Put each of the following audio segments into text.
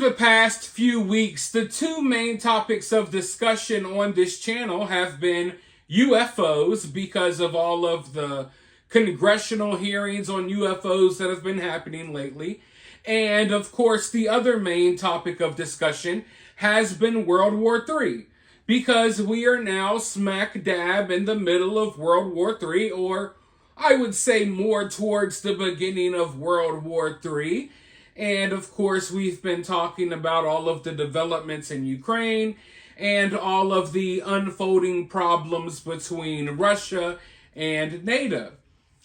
the past few weeks, the two main topics of discussion on this channel have been UFOs because of all of the congressional hearings on UFOs that have been happening lately. And of course, the other main topic of discussion has been World War III, because we are now smack dab in the middle of World War III, or I would say more towards the beginning of World War III. And of course, we've been talking about all of the developments in Ukraine and all of the unfolding problems between Russia and NATO.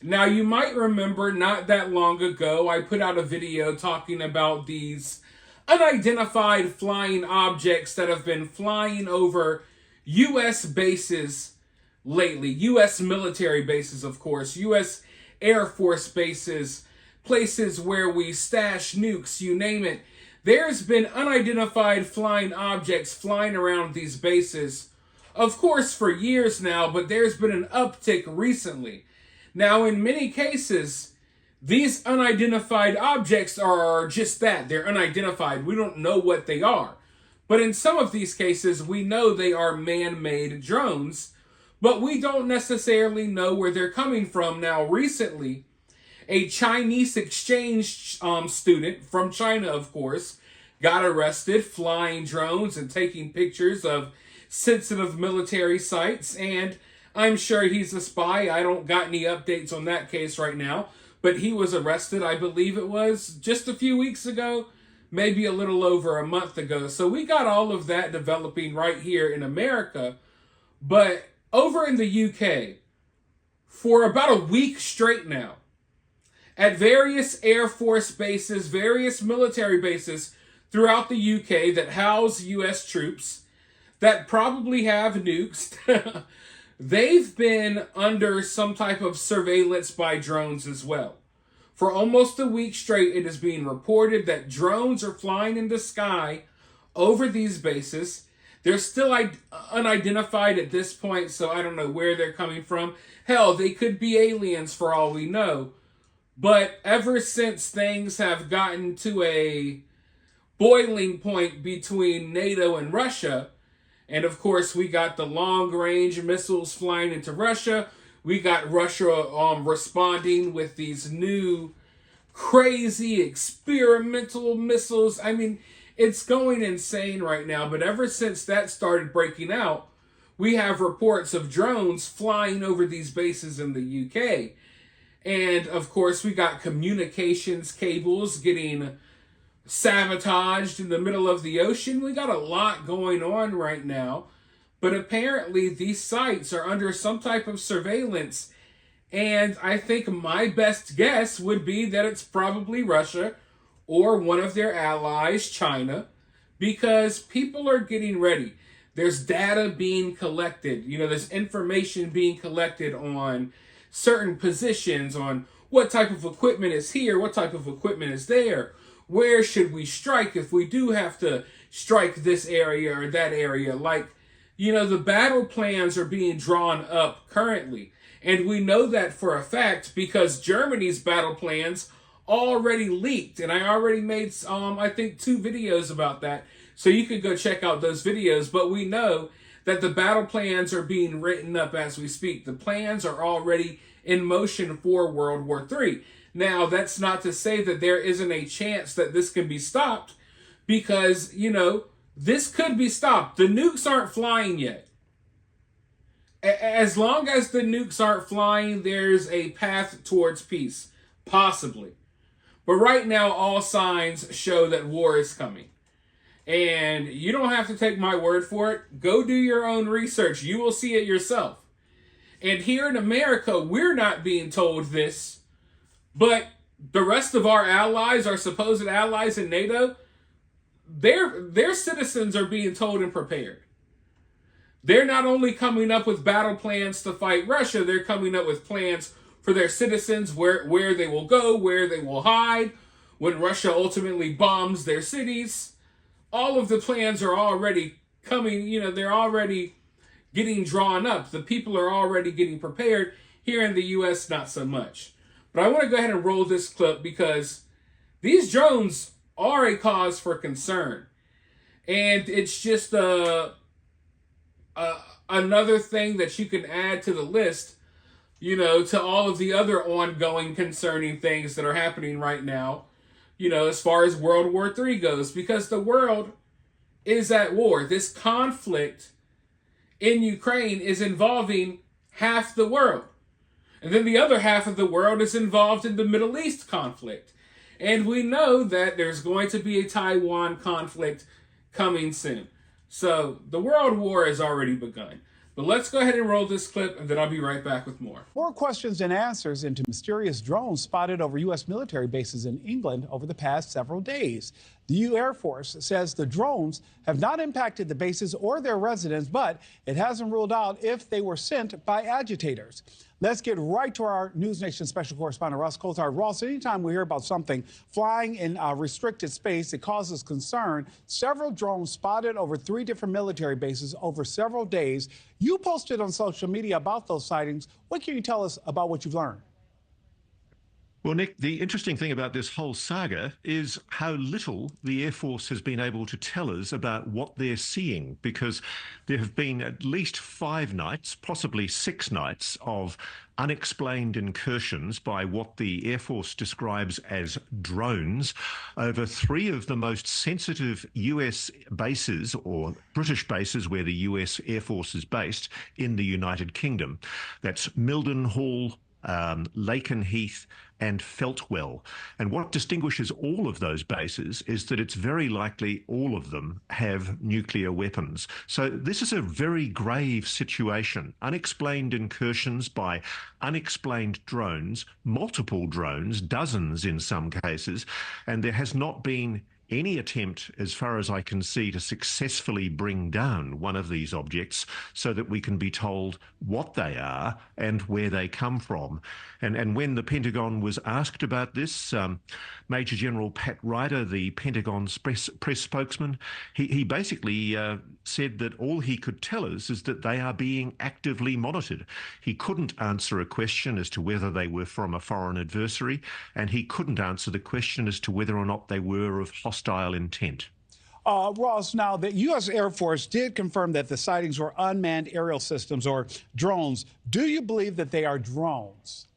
Now, you might remember not that long ago, I put out a video talking about these unidentified flying objects that have been flying over U.S. bases lately. U.S. military bases, of course, U.S. Air Force bases, places where we stash nukes, you name it. There's been unidentified flying objects flying around these bases, of course, for years now, but there's been an uptick recently. Now, in many cases, these unidentified objects are just that. They're unidentified. We don't know what they are. But in some of these cases, we know they are man-made drones, but we don't necessarily know where they're coming from. Now, recently, a Chinese exchange student from China, of course, got arrested flying drones and taking pictures of sensitive military sites. And I'm sure he's a spy. I don't got any updates on that case right now. But he was arrested, I believe it was just a few weeks ago, maybe a little over a month ago. So we got all of that developing right here in America. But over in the UK, for about a week straight now, at various Air Force bases, various military bases throughout the UK that house U.S. troops that probably have nukes, they've been under some type of surveillance by drones as well. For almost a week straight, it is being reported that drones are flying in the sky over these bases. They're still unidentified at this point, so I don't know where they're coming from. Hell, they could be aliens for all we know. But ever since things have gotten to a boiling point between NATO and Russia, and of course we got the long-range missiles flying into Russia, we got Russia responding with these new crazy experimental missiles. I mean, it's going insane right now, but ever since that started breaking out, we have reports of drones flying over these bases in the UK. And, of course, we got communications cables getting sabotaged in the middle of the ocean. We got a lot going on right now. But apparently, these sites are under some type of surveillance. And I think my best guess would be that it's probably Russia or one of their allies, China, because people are getting ready. There's data being collected. You know, there's information being collected on certain positions, on what type of equipment is here, what type of equipment is there, where should we strike if we do have to strike this area or that area. Like, you know, the battle plans are being drawn up currently. And we know that for a fact because Germany's battle plans already leaked. And I already made, I think, 2 videos about that. So you can go check out those videos. But we know that the battle plans are being written up as we speak. The plans are already in motion for World War III. Now, that's not to say that there isn't a chance that this can be stopped, because, you know, this could be stopped. The nukes aren't flying yet. As long as the nukes aren't flying, there's a path towards peace, possibly. But right now, all signs show that war is coming. And you don't have to take my word for it. Go do your own research. You will see it yourself. And here in America, we're not being told this. But the rest of our allies, our supposed allies in NATO, their citizens are being told and prepared. They're not only coming up with battle plans to fight Russia, they're coming up with plans for their citizens, where they will go, where they will hide, when Russia ultimately bombs their cities. All of the plans are already coming, you know, they're already getting drawn up. The people are already getting prepared. Here in the U.S., not so much. But I want to go ahead and roll this clip because these drones are a cause for concern. And it's just another thing that you can add to the list, to all of the other ongoing concerning things that are happening right now, as far as World War III goes, because the world is at war. This conflict in Ukraine is involving half the world. And then the other half of the world is involved in the Middle East conflict. And we know that there's going to be a Taiwan conflict coming soon. So the world war has already begun. But let's go ahead and roll this clip, and then I'll be right back with more. More questions and answers into mysterious drones spotted over U.S. military bases in England over the past several days. The U.S. Air Force says the drones have not impacted the bases or their residents, but it hasn't ruled out if they were sent by agitators. Let's get right to our News Nation special correspondent, Ross Coulthard. Ross, anytime we hear about something flying in a restricted space, it causes concern. Several drones spotted over 3 different military bases over several days. You posted on social media about those sightings. What can you tell us about what you've learned? Well, Nick, the interesting thing about this whole saga is how little the Air Force has been able to tell us about what they're seeing, because there have been at least 5 nights, possibly 6 nights, of unexplained incursions by what the Air Force describes as drones over 3 of the most sensitive US bases, or British bases where the US Air Force is based in the United Kingdom. That's Mildenhall, Lakenheath and Feltwell. And what distinguishes all of those bases is that it's very likely all of them have nuclear weapons. So this is a very grave situation. Unexplained incursions by unexplained drones, multiple drones, dozens in some cases, and there has not been any attempt, as far as I can see, to successfully bring down one of these objects so that we can be told what they are and where they come from. And when the Pentagon was asked about this, Major General Pat Ryder, the Pentagon's press spokesman, he basically said that all he could tell us is that they are being actively monitored. He couldn't answer a question as to whether they were from a foreign adversary, and he couldn't answer the question as to whether or not they were of hostile intent. Ross, now the U.S. Air Force did confirm that the sightings were unmanned aerial systems or drones. Do you believe that they are drones?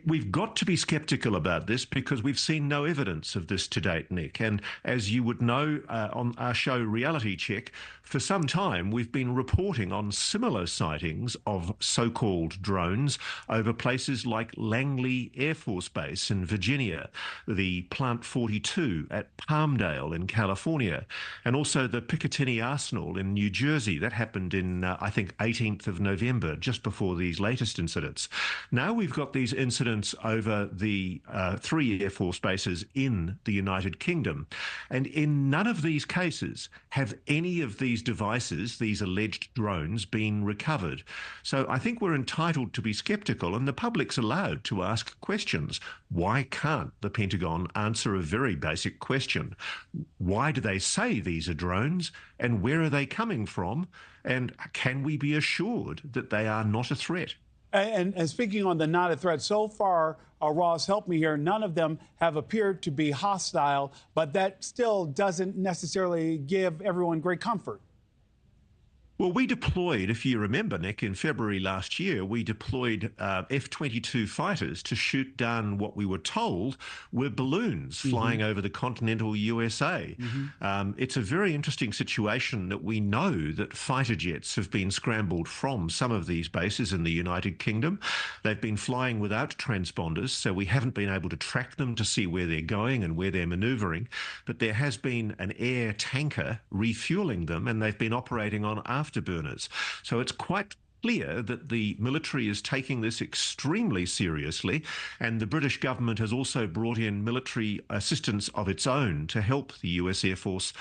We've got to be skeptical about this because we've seen no evidence of this to date, Nick. And as you would know, on our show Reality Check, for some time we've been reporting on similar sightings of so-called drones over places like Langley Air Force Base in Virginia, the Plant 42 at Palmdale in California, and also the Picatinny Arsenal in New Jersey. That happened in, I think, 18th of November, just before these latest incidents. Now we've got these incidents over the 3 Air Force bases in the United Kingdom. And in none of these cases have any of these devices, these alleged drones, been recovered. So I think we're entitled to be skeptical, and the public's allowed to ask questions. Why can't the Pentagon answer a very basic question? Why do they say these are drones, and where are they coming from? And can we be assured that they are not a threat? And speaking on the not a threat, so far, Ross, help me here, none of them have appeared to be hostile, but that still doesn't necessarily give everyone great comfort. Well, we deployed, if you remember, Nick, in February last year, we deployed F-22 fighters to shoot down what we were told were balloons flying over the continental USA. It's a very interesting situation that we know that fighter jets have been scrambled from some of these bases in the United Kingdom. They've been flying without transponders, so we haven't been able to track them to see where they're going and where they're maneuvering. But there has been an air tanker refueling them, and they've been operating on afterburners. So it's quite clear that the military is taking this extremely seriously, and the British government has also brought in military assistance of its own to help the US Air Force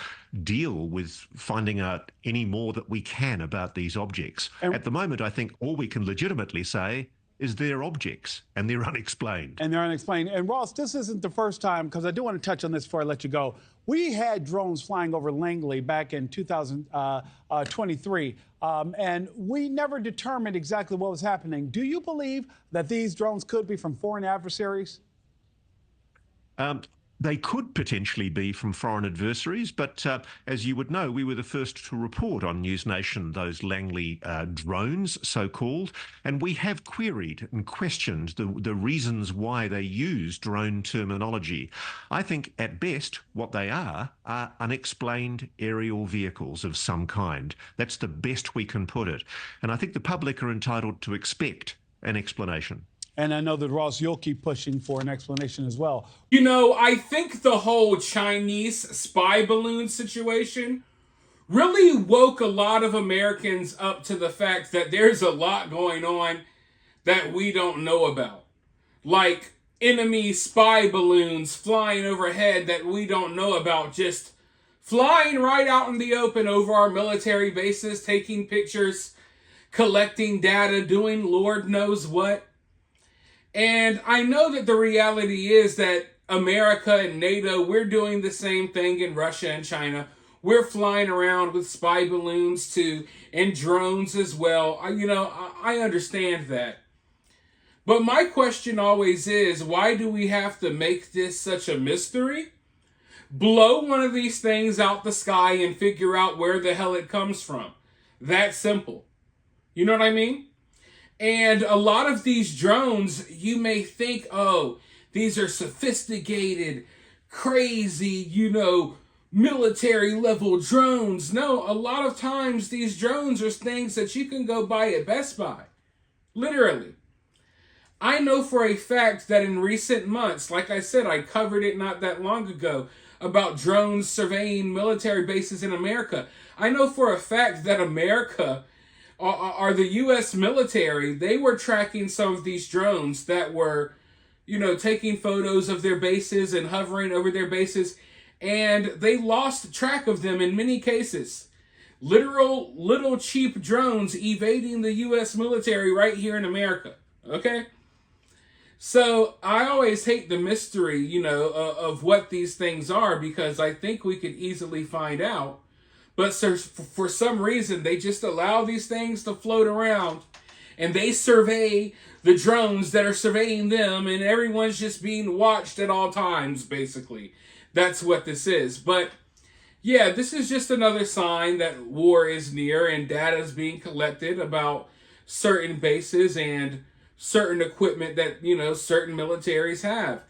deal with finding out any more that we can about these objects. At the moment, I think all we can legitimately say is they're objects and they're unexplained. And Ross, this isn't the first time, because I do want to touch on this before I let you go. We had drones flying over Langley back in 2023, and we never determined exactly what was happening. Do you believe that these drones could be from foreign adversaries? The They could potentially be from foreign adversaries, but as you would know, we were the first to report on News Nation those Langley drones, so-called, and we have queried and questioned the reasons why they use drone terminology. I think at best what they are unexplained aerial vehicles of some kind. That's the best we can put it. And I think the public are entitled to expect an explanation. And I know that Ross, you'll keep pushing for an explanation as well. You know, I think the whole Chinese spy balloon situation really woke a lot of Americans up to the fact that there's a lot going on that we don't know about. Like enemy spy balloons flying overhead that we don't know about, just flying right out in the open over our military bases, taking pictures, collecting data, doing Lord knows what. And I know that the reality is that America and NATO, we're doing the same thing in Russia and China. We're flying around with spy balloons too, and drones as well. I understand that. But my question always is, why do we have to make this such a mystery? Blow one of these things out the sky and figure out where the hell it comes from. That simple. You know what I mean? And a lot of these drones, you may think, oh, these are sophisticated, crazy, military level drones. No, a lot of times these drones are things that you can go buy at Best Buy. Literally. I know for a fact that in recent months, like I said, I covered it not that long ago, about drones surveying military bases in America. I know for a fact that America, or the U.S. military, they were tracking some of these drones that were, taking photos of their bases and hovering over their bases, and they lost track of them in many cases. Literal little cheap drones evading the U.S. military right here in America, okay? So I always hate the mystery, of what these things are, because I think we could easily find out. But for some reason, they just allow these things to float around, and they survey the drones that are surveying them, and everyone's just being watched at all times, basically. That's what this is. But yeah, this is just another sign that war is near, and data is being collected about certain bases and certain equipment that, certain militaries have.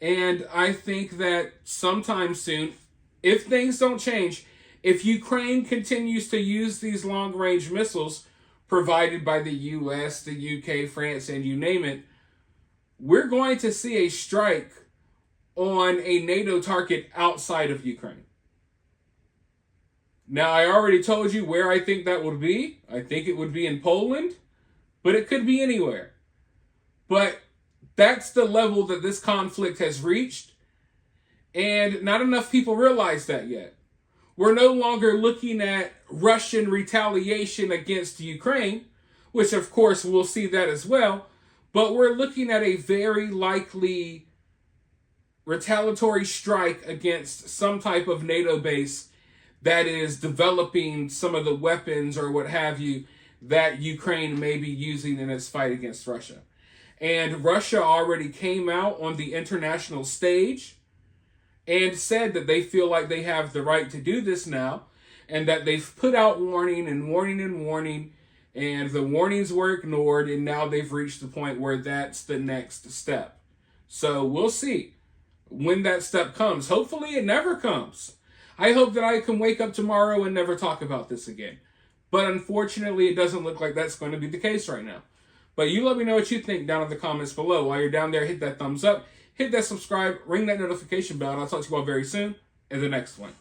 And I think that sometime soon, if things don't change, if Ukraine continues to use these long-range missiles provided by the US, the UK, France, and you name it, we're going to see a strike on a NATO target outside of Ukraine. Now, I already told you where I think that would be. I think it would be in Poland, but it could be anywhere. But that's the level that this conflict has reached, and not enough people realize that yet. We're no longer looking at Russian retaliation against Ukraine, which of course we'll see that as well, but we're looking at a very likely retaliatory strike against some type of NATO base that is developing some of the weapons or what have you that Ukraine may be using in its fight against Russia. And Russia already came out on the international stage and said that they feel like they have the right to do this now, and that they've put out warning and warning and warning, and the warnings were ignored, and now they've reached the point where that's the next step. So we'll see when that step comes. Hopefully it never comes. I hope that I can wake up tomorrow and never talk about this again. But unfortunately, it doesn't look like that's going to be the case right now. But you let me know what you think down in the comments below. While you're down there, hit that thumbs up, hit that subscribe, ring that notification bell, and I'll talk to you all very soon in the next one.